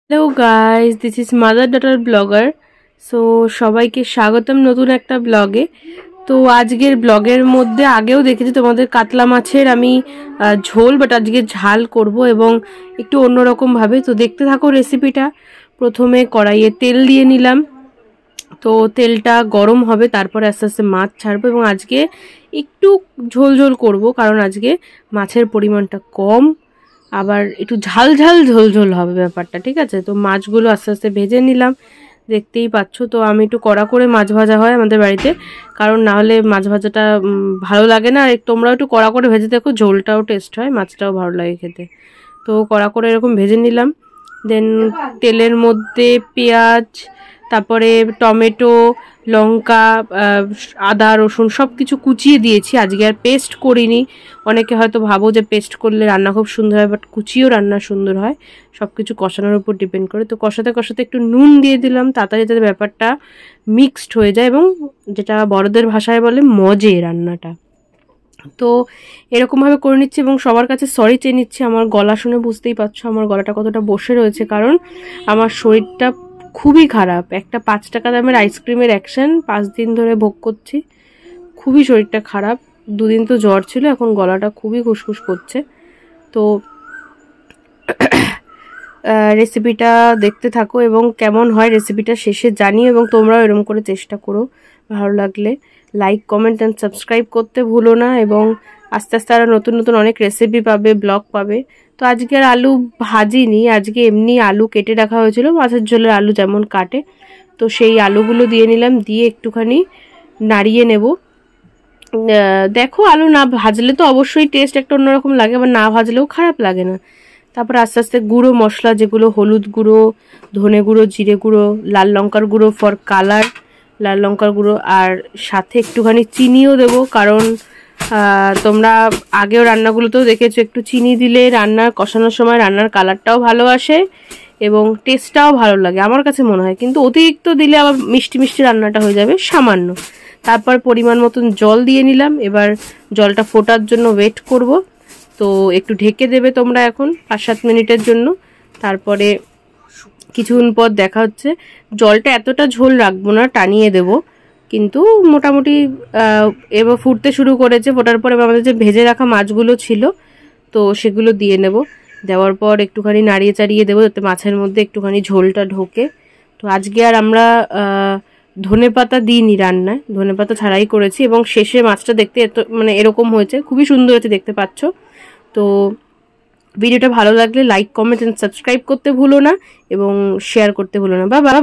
Hello guys, this is mother daughter blogger. So সবাইকে স্বাগতম নতুন একটা ব্লগে। তো আজকের ব্লগের মধ্যে আগেও দেখেছি তোমাদের কাতলা মাছের আমি ঝোল, বাট আজকে ঝাল করব এবং একটু অন্যরকম ভাবে। তো দেখতে থাকো রেসিপিটা। প্রথমে কড়াইয়ে তেল দিয়ে নিলাম, তো তেলটা গরম হবে, তারপরে আস্তে আস্তে মাছ ছাড়বো এবং আজকে একটু ঝোল ঝোল করবো, কারণ আজকে মাছের পরিমাণটা কম, আবার একটু ঝাল ঝাল ঝোল ঝোল হবে ব্যাপারটা, ঠিক আছে। তো মাছগুলো আস্তে আস্তে ভেজে নিলাম, দেখতেই পাচ্ছ। তো আমি একটু কড়া করে মাছ ভাজা হয় আমাদের বাড়িতে, কারণ না হলে মাছ ভাজাটা ভালো লাগে না। আর তোমরাও একটু কড়া করে ভেজে দেখো, ঝোলটাও টেস্ট হয়, মাছটাও ভালো লাগে খেতে। তো কড়া করে এরকম ভেজে নিলাম। দেন তেলের মধ্যে পেঁয়াজ, তারপরে টমেটো, লঙ্কা, আদা রসুন সব কিছু কুচিয়ে দিয়েছি। আজকে আর পেস্ট করিনি। অনেকে হয়তো ভাবো যে পেস্ট করলে রান্না খুব সুন্দর হয়, বাট কুচিয়েও রান্না সুন্দর হয়। সব কিছু কষানোর উপর ডিপেন্ড করে। তো কষাতে কষাতে একটু নুন দিয়ে দিলাম, তাড়াতাড়ি যাতে ব্যাপারটা মিক্সড হয়ে যায় এবং যেটা বড়দের ভাষায় বলে মজে রান্নাটা। তো এরকমভাবে করে নিচ্ছি এবং সবার কাছে সরি চেয়ে নিচ্ছি। আমার গলা শুনে বুঝতেই পারছো আমার গলাটা কতটা বসে রয়েছে, কারণ আমার শরীরটা খুবই খারাপ। একটা 5 টাকা দামের আইসক্রিমের অ্যাকশন 5 দিন ধরে ভোগ করছি। খুবই শরীরটা খারাপ। 2 দিন তো জ্বর ছিল, এখন গলাটা খুবই খুসখুস করছে। তো রেসিপিটা দেখতে থাকো এবং কেমন হয় রেসিপিটা শেষে জানিও, এবং তোমরাও এরকম করে চেষ্টা করো। ভালো লাগলে লাইক, কমেন্ট অ্যান্ড সাবস্ক্রাইব করতে ভুলো না, এবং আস্তে আস্তে আরও নতুন নতুন অনেক রেসিপি পাবে, ব্লগ পাবে। তো আজকে আর আলু ভাজিনি, আজকে এমনি আলু কেটে রাখা হয়েছিল, মাছের ঝোলের আলু যেমন কাটে। তো সেই আলুগুলো দিয়ে নিলাম, দিয়ে একটুখানি নাড়িয়ে নেব। দেখো, আলু না ভাজলে তো অবশ্যই টেস্ট একটা অন্যরকম লাগে, আবার না ভাজলেও খারাপ লাগে না। তারপর আস্তে আস্তে গুঁড়ো মশলা, যেগুলো হলুদ গুঁড়ো, ধনে গুঁড়ো, জিরে গুঁড়ো, লাল লঙ্কার গুঁড়ো ফর কালার, লাল লঙ্কার গুঁড়ো, আর সাথে একটুখানি চিনিও দেবো, কারণ তোমরা আগেও রান্নাগুলোতেও দেখেছো একটু চিনি দিলে রান্নার কষানোর সময় রান্নার কালারটাও ভালো আসে এবং টেস্টটাও ভালো লাগে আমার কাছে মনে হয়। কিন্তু অতিরিক্ত দিলে আবার মিষ্টি মিষ্টি রান্নাটা হয়ে যাবে, সামান্য। তারপর পরিমাণ মতন জল দিয়ে নিলাম। এবার জলটা ফোটার জন্য ওয়েট করব। তো একটু ঢেকে দেবে তোমরা এখন 5-7 মিনিটের জন্য। তারপরে কিছুক্ষণ পর দেখা হচ্ছে। জলটা এতটা ঝোল রাখবো না, টানিয়ে দেব, কিন্তু মোটামুটি এবার ফুটতে শুরু করেছে। ফোটার পর এবার আমাদের যে ভেজে রাখা মাছগুলো ছিল, তো সেগুলো দিয়ে নেব। দেওয়ার পর একটুখানি নাড়িয়ে চাড়িয়ে দেবো, যাতে মাছের মধ্যে একটুখানি ঝোলটা ঢোকে। তো আজকে আর আমরা ধনেপাতা দিইনি রান্নায়, ধনেপাতা ছাড়াই করেছি, এবং শেষে মাছটা দেখতে এত মানে এরকম হয়েছে, খুবই সুন্দর হয়েছে, দেখতে পাচ্ছ। তো ভিডিওটা ভালো লাগলে লাইক, কমেন্ট এন্ড সাবস্ক্রাইব করতে ভুলো না এবং শেয়ার করতে ভুলো না। বাবা।